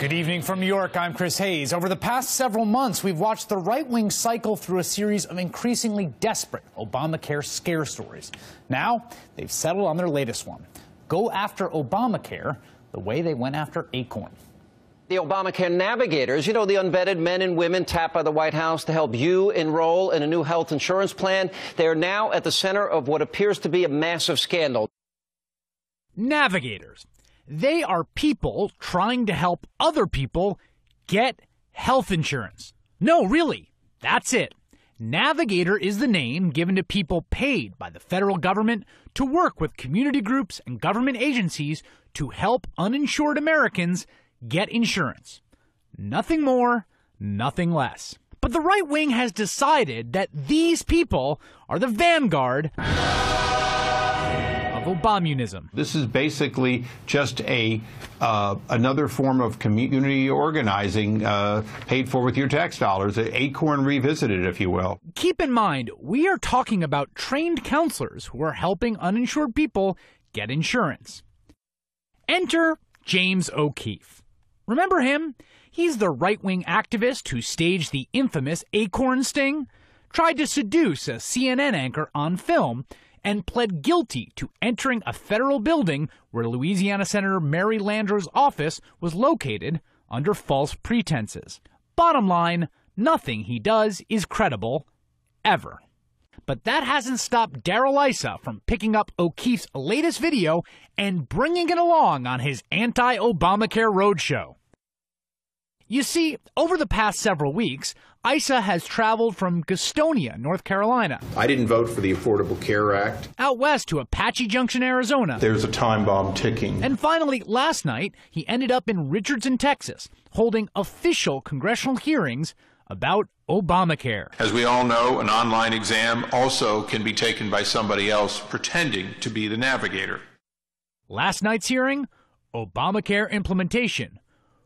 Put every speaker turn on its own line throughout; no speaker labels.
Good evening from New York. I'm Chris Hayes. Over the past several months, we've watched the right-wing cycle through a series of increasingly desperate Obamacare scare stories. Now, they've settled on their latest one. Go after Obamacare the way they went after ACORN.
The Obamacare Navigators, you know, the unvetted men and women tapped by the White House to help you enroll in a new health insurance plan. They are now at the center of what appears to be a massive scandal.
Navigators. They are people trying to help other people get health insurance. No, really, that's it. Navigator is the name given to people paid by the federal government to work with community groups and government agencies to help uninsured Americans get insurance. Nothing more, nothing less. But the right wing has decided that these people are the vanguard of Obamunism.
This is basically just another form of community organizing paid for with your tax dollars, ACORN revisited, if you will.
Keep in mind, we are talking about trained counselors who are helping uninsured people get insurance. Enter James O'Keefe. Remember him? He's the right-wing activist who staged the infamous ACORN sting, tried to seduce a CNN anchor on film, and pled guilty to entering a federal building where Louisiana Senator Mary Landrio's office was located under false pretenses. Bottom line, nothing he does is credible, ever. But that hasn't stopped Darrell Issa from picking up O'Keefe's latest video and bringing it along on his anti-Obamacare roadshow. You see, over the past several weeks, Issa has traveled from Gastonia, North Carolina.
I didn't vote for the Affordable Care Act.
Out west to Apache Junction, Arizona.
There's a time bomb ticking.
And finally, last night, he ended up in Richardson, Texas, holding official congressional hearings about Obamacare.
As we all know, an online exam also can be taken by somebody else pretending to be the navigator.
Last night's hearing, Obamacare implementation.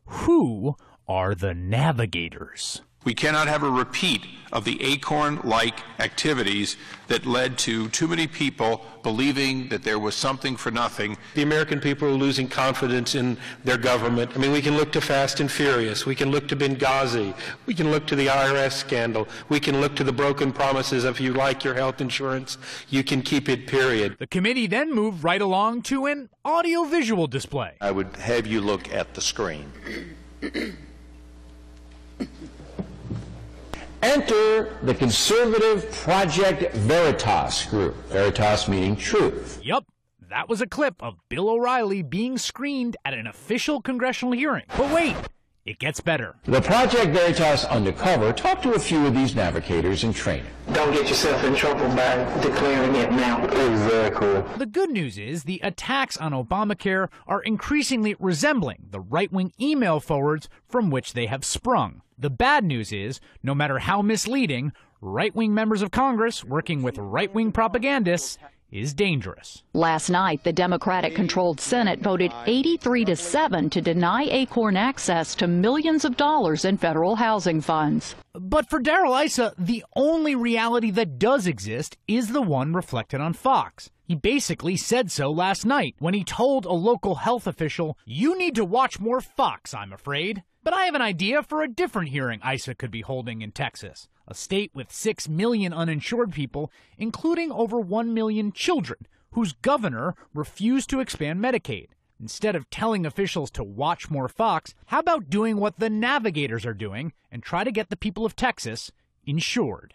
Who are the navigators?
We cannot have a repeat of the ACORN-like activities that led to too many people believing that there was something for nothing.
The American people are losing confidence in their government. I mean, we can look to Fast and Furious. We can look to Benghazi. We can look to the IRS scandal. We can look to the broken promises of if you like your health insurance, you can keep it, period.
The committee then moved right along to an audio-visual display.
I would have you look at the screen. Enter the conservative Project Veritas group. Veritas meaning truth.
Yup, that was a clip of Bill O'Reilly being screened at an official congressional hearing. But wait, it gets better.
The Project Veritas undercover talked to a few of these navigators in training.
Don't get yourself in trouble by declaring it now.
Exactly.
The good news is the attacks on Obamacare are increasingly resembling the right-wing email forwards from which they have sprung. The bad news is, no matter how misleading, right-wing members of Congress working with right-wing propagandists is dangerous.
Last night, the Democratic-controlled Senate voted 83-7 to deny ACORN access to millions of dollars in federal housing funds.
But for Darrell Issa, the only reality that does exist is the one reflected on Fox. He basically said so last night when he told a local health official, "You need to watch more Fox, I'm afraid." But I have an idea for a different hearing Issa could be holding in Texas, a state with 6 million uninsured people, including over 1 million children, whose governor refused to expand Medicaid. Instead of telling officials to watch more Fox, how about doing what the navigators are doing and try to get the people of Texas insured?